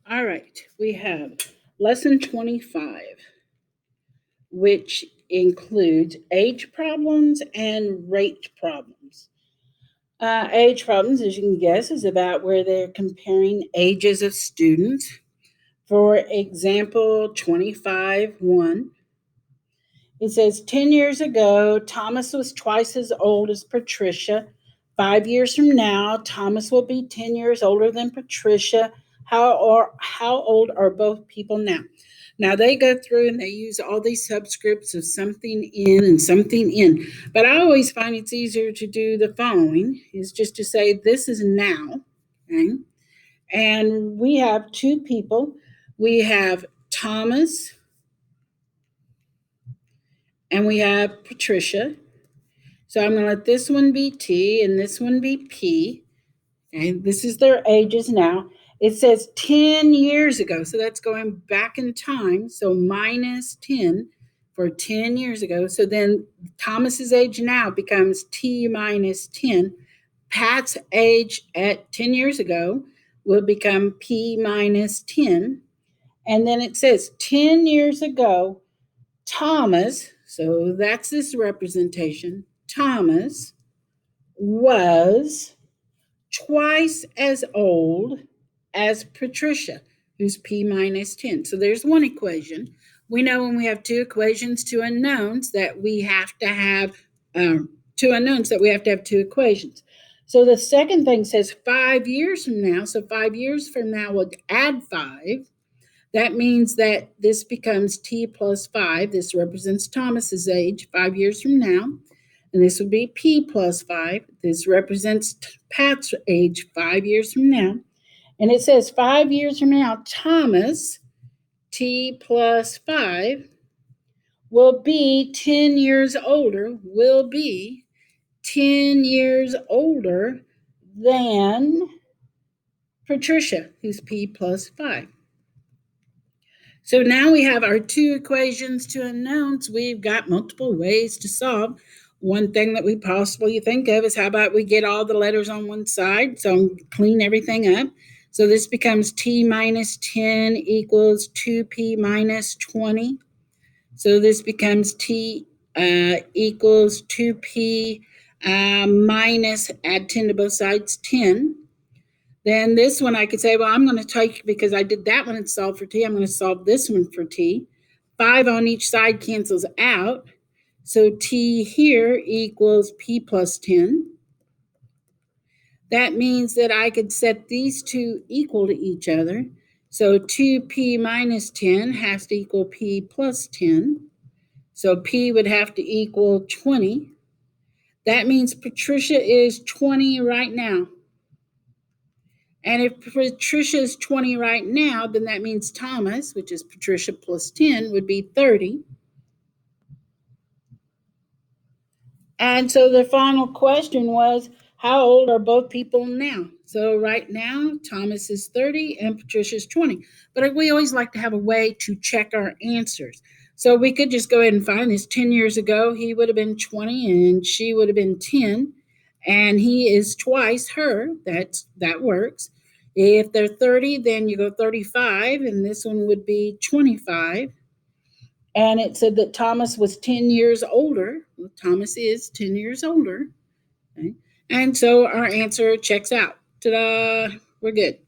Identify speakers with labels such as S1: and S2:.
S1: All right, we have lesson 25, which includes age problems and rate problems. Age problems, as you can guess, is about where they're comparing ages of students. For example, 25 1. It says 10 years ago, Thomas was twice as old as Patricia. 5 years from now, Thomas will be 10 years older than Patricia. How old are both people now? Now they go through and they use all these subscripts of something in and something in. But I always find it's easier to do the following is just to say this is now. Okay? And we have two people. We have Thomas and we have Patricia. So I'm going to let this one be T and this one be P. And this is their ages now. It says 10 years ago. So that's going back in time. So minus 10 for 10 years ago. So then Thomas's age now becomes T minus 10. Pat's age at 10 years ago will become P minus 10. And then it says 10 years ago, Thomas, so that's this representation, Thomas was twice as old as Patricia, who's P minus 10. So there's one equation. We know when we have two equations, two unknowns, that we have to have two unknowns, that we have to have two equations. So the second thing says 5 years from now. So 5 years from now, we'll add 5. That means that this becomes T plus 5. This represents Thomas's age 5 years from now. And this would be P plus 5. This represents Pat's age 5 years from now. And it says 5 years from now, Thomas, T plus 5, will be 10 years older, will be 10 years older than Patricia, who's P plus 5. So now we have our two equations to unknowns. We've got multiple ways to solve. One thing that we possibly think of is how about we get all the letters on one side, so clean everything up. So this becomes T minus 10 equals 2P minus 20. So this becomes T equals 2P minus, add 10 to both sides, 10. Then this one I could say, well, I'm going to take, because I did that one and solved for T, I'm going to solve this one for T. 5 on each side cancels out. So T here equals P plus 10. That means that I could set these two equal to each other. So 2P minus 10 has to equal P plus 10. So P would have to equal 20. That means Patricia is 20 right now. And if Patricia is 20 right now, then that means Thomas, which is Patricia plus 10, would be 30. And so the final question was, how old are both people now? So right now, Thomas is 30 and Patricia's 20. But we always like to have a way to check our answers. So we could just go ahead and find this. 10 years ago, he would have been 20 and she would have been 10. And he is twice her. That works. If they're 30, then you go 35, and this one would be 25. And it said that Thomas was 10 years older. Well, Thomas is 10 years older. Okay? And so our answer checks out. Ta-da! We're good.